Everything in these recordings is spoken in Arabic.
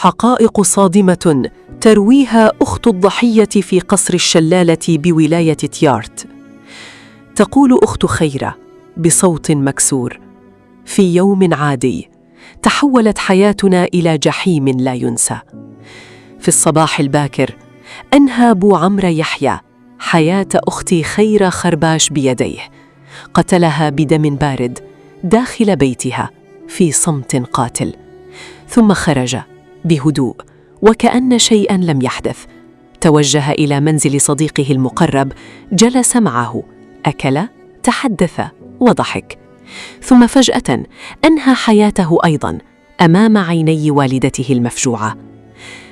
حقائق صادمة ترويها أخت الضحية في قصر الشلالة بولاية تيارت. تقول أخت خيرة بصوت مكسور: في يوم عادي تحولت حياتنا إلى جحيم لا ينسى. في الصباح الباكر أنهى أبو عمرو يحيى حياة أختي خيرة خرباش بيديه، قتلها بدم بارد داخل بيتها في صمت قاتل، ثم خرج بهدوء وكأن شيئا لم يحدث. توجه إلى منزل صديقه المقرب، جلس معه، أكل، تحدث وضحك، ثم فجأة أنهى حياته أيضا أمام عيني والدته المفجوعة.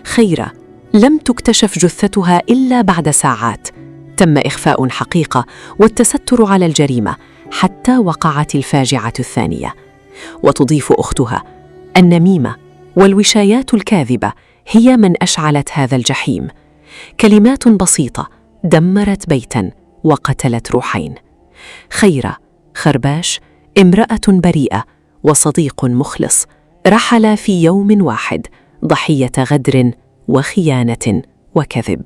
خيرة لم تكتشف جثتها إلا بعد ساعات. تم إخفاء حقيقة والتستر على الجريمة حتى وقعت الفاجعة الثانية. وتضيف أختها: النميمة والوشايات الكاذبة هي من أشعلت هذا الجحيم. كلمات بسيطة دمرت بيتاً وقتلت روحين. خيرة خرباش امرأة بريئة وصديق مخلص، رحل في يوم واحد ضحية غدر وخيانة وكذب.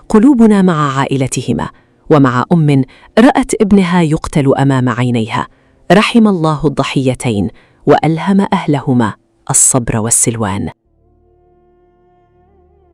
قلوبنا مع عائلتهما ومع أم رأت ابنها يقتل أمام عينيها. رحم الله الضحيتين وألهم أهلهما الصبر والسلوان.